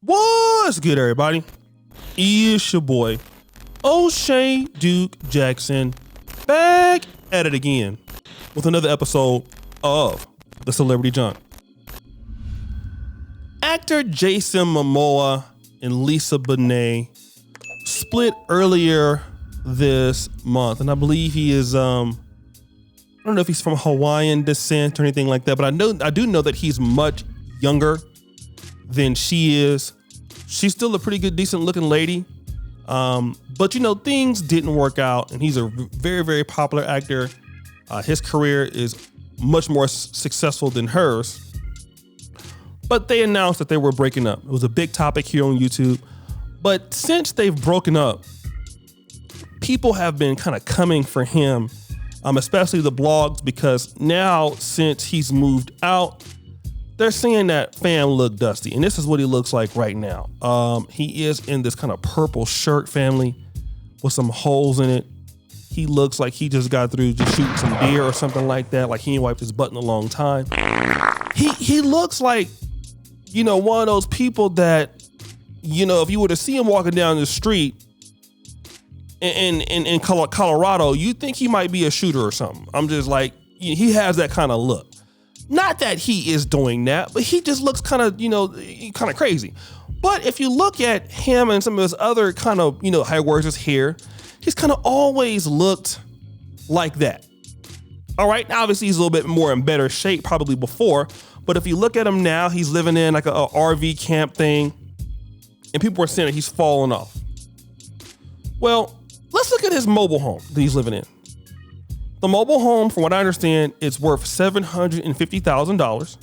What's good, everybody? It's your boy, O'Shea Duke Jackson, back at it again with another episode of The Celebrity Junk. Actor Jason Momoa and Lisa Bonet split earlier this month, and I believe he is I don't know if he's from Hawaiian descent or anything like that, but I do know that he's much younger than she is. She's still a pretty good, decent looking lady. But you know, things didn't work out, and he's a very, very popular actor. His career is much more successful than hers. But they announced that they were breaking up. It was a big topic here on YouTube. But since they've broken up, people have been kind of coming for him, especially the blogs, because now since he's moved out, they're saying that fam look dusty. And this is what he looks like right now. He is in this kind of purple shirt family with some holes in it. He looks like he just got through just shooting some deer or something like that. Like he ain't wiped his butt in a long time. He looks like, you know, one of those people that, you know, if you were to see him walking down the street in Colorado, you'd think he might be a shooter or something. I'm just like, he has that kind of look. Not that he is doing that, but he just looks kind of, you know, kind of crazy. But if you look at him and some of his other kind of, you know, how he wears his hair, he's kind of always looked like that. All right. Now, obviously, he's a little bit more in better shape probably before. But if you look at him now, he's living in like a RV camp thing. And people are saying that he's falling off. Well, let's look at his mobile home that he's living in. The mobile home, from what I understand, it's worth $750,000.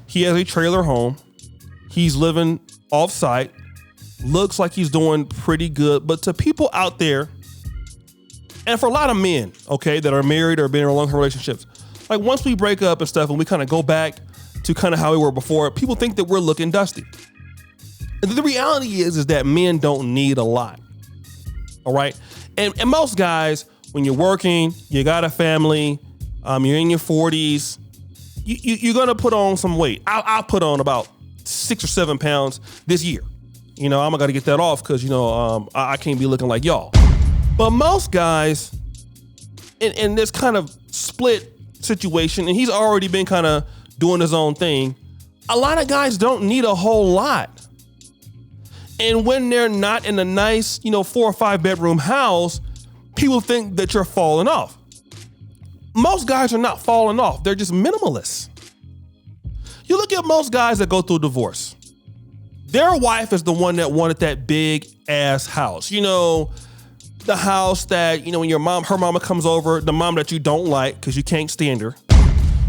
He has a trailer home. He's living off-site. Looks like he's doing pretty good. But to people out there, and for a lot of men, okay, that are married or been in long-term relationships, like once we break up and stuff and we kind of go back to kind of how we were before, people think that we're looking dusty. And the reality is that men don't need a lot. All right? And most guys, when you're working, you got a family, you're in your 40s, you're gonna put on some weight. I'll put on about 6 or 7 pounds this year. You know, I'm gonna get that off because, you know, I can't be looking like y'all. But most guys in this kind of split situation, and he's already been kind of doing his own thing, a lot of guys don't need a whole lot. And when they're not in a nice, you know, 4 or 5 bedroom house, people think that you're falling off. Most guys are not falling off. They're just minimalists. You look at most guys that go through a divorce. Their wife is the one that wanted that big ass house. You know, the house that, you know, when her mama comes over, the mom that you don't like because you can't stand her.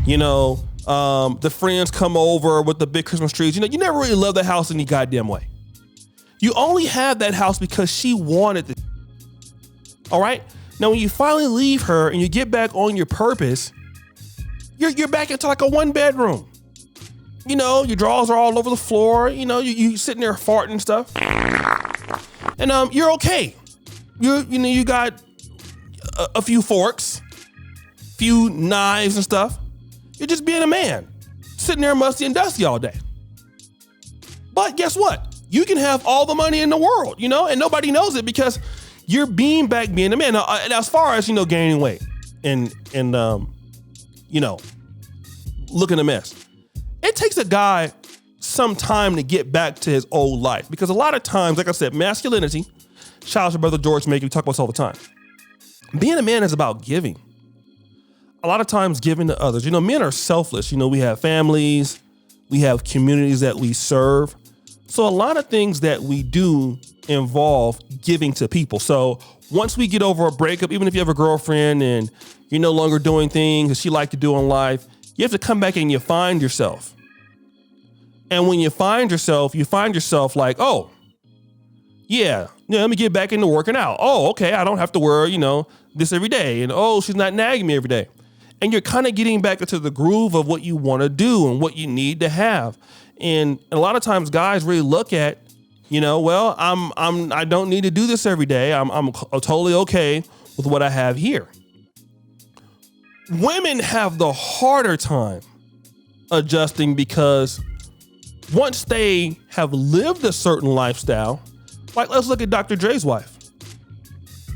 You know, the friends come over with the big Christmas trees. You know, you never really love the house any goddamn way. You only have that house because she wanted it. All right. Now, when you finally leave her and you get back on your purpose, you're back into like a 1 bedroom. You know, your drawers are all over the floor. You know, you sitting there farting and stuff. And you're okay. You got a few forks, few knives and stuff. You're just being a man, sitting there musty and dusty all day. But guess what? You can have all the money in the world, you know, and nobody knows it because you're being a man. Now, as far as, you know, gaining weight and you know, looking a mess, it takes a guy some time to get back to his old life because a lot of times, like I said, masculinity, shout out to Brother George Maker, we talk about this all the time. Being a man is about giving. A lot of times giving to others. You know, men are selfless. You know, we have families, we have communities that we serve. So a lot of things that we do involve giving to people. So once we get over a breakup, even if you have a girlfriend and you're no longer doing things that she liked to do in life, you have to come back and you find yourself. And when you find yourself like, oh, yeah, let me get back into working out. Oh, okay, I don't have to wear, you know, this every day. And oh, she's not nagging me every day. And you're kind of getting back into the groove of what you want to do and what you need to have. And a lot of times guys really look at, you know, well, I don't need to do this every day. I'm totally okay with what I have here. Women have the harder time adjusting because once they have lived a certain lifestyle, like let's look at Dr. Dre's wife.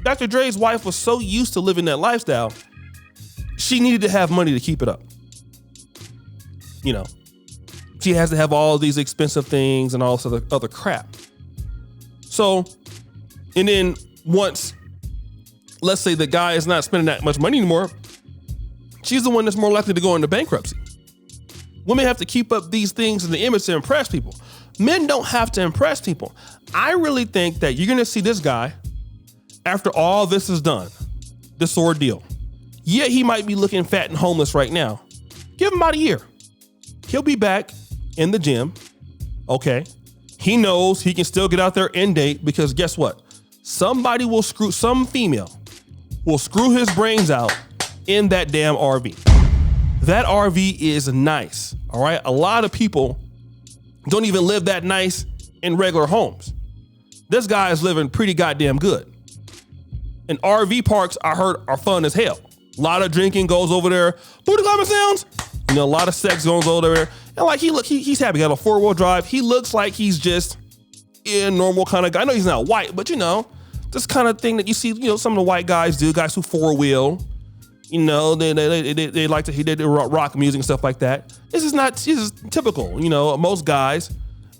Dr. Dre's wife was so used to living that lifestyle, she needed to have money to keep it up. You know, she has to have all these expensive things and all this other crap. So, and then once, let's say the guy is not spending that much money anymore, she's the one that's more likely to go into bankruptcy. Women have to keep up these things in the image to impress people. Men don't have to impress people. I really think that you're going to see this guy, after all this is done, this ordeal. Yeah, he might be looking fat and homeless right now. Give him about a year. He'll be back in the gym. Okay. He knows he can still get out there and date because guess what? Some female will screw his brains out in that damn RV. That RV is nice. All right. A lot of people don't even live that nice in regular homes. This guy is living pretty goddamn good. And RV parks, I heard, are fun as hell. A lot of drinking goes over there. Booty clapping sounds. You know, a lot of sex goes over there. And like he's happy. Got a 4-wheel drive. He looks like he's just a normal kind of guy. I know he's not white, but you know, this kind of thing that you see, you know, some of the white guys do, guys who 4-wheel. You know, they like to they do rock music and stuff like that. This is typical. You know, most guys,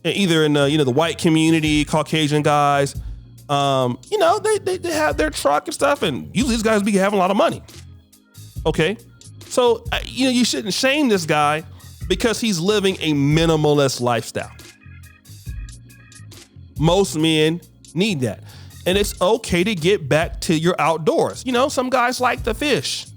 either in the white community, Caucasian guys, you know, they have their truck and stuff, and usually these guys be having a lot of money. Okay, so you know, you shouldn't shame this guy because he's living a minimalist lifestyle. Most men need that, and it's okay to get back to your outdoors. You know, some guys like to fish.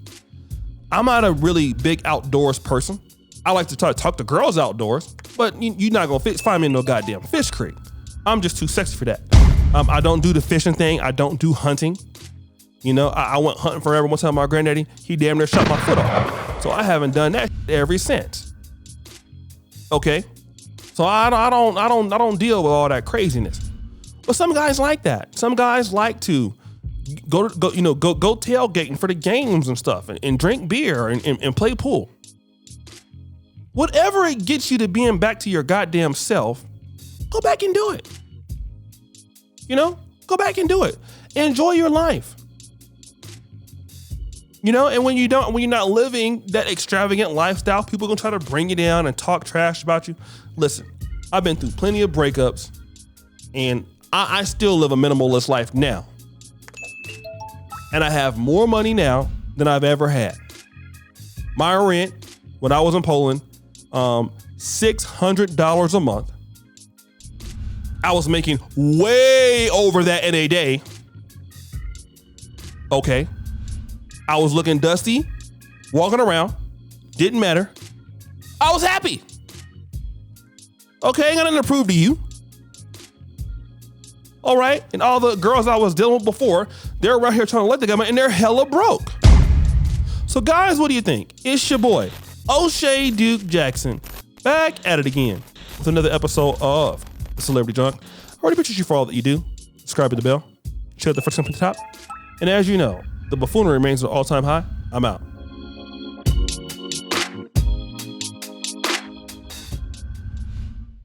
I'm not a really big outdoors person. I like to talk to girls outdoors, but you're not gonna find me in no goddamn fish creek. I'm just too sexy for that. I don't do the fishing thing. I don't do hunting. You know, I went hunting forever. One time my granddaddy, he damn near shot my foot off. So I haven't done that ever since. Okay, so I don't deal with all that craziness. But some guys like that. Some guys like to go tailgating for the games and stuff, and drink beer and play pool. Whatever it gets you to being back to your goddamn self, go back and do it. You know, go back and do it. Enjoy your life. You know, and when you're not living that extravagant lifestyle, people are gonna try to bring you down and talk trash about you. Listen, I've been through plenty of breakups, and I still live a minimalist life now. And I have more money now than I've ever had. My rent, when I was in Poland, $600 a month. I was making way over that in a day. Okay. I was looking dusty, walking around, didn't matter. I was happy. Okay, ain't got nothing to prove to you. All right, and all the girls I was dealing with before, they're around here trying to let the guy, and they're hella broke. So guys, what do you think? It's your boy, O'Shea Duke Jackson, back at it again with another episode of The Celebrity Drunk. I already appreciate you for all that you do. Subscribe to the bell, share the first come to the top. And as you know, the buffoonery remains at an all-time high. I'm out.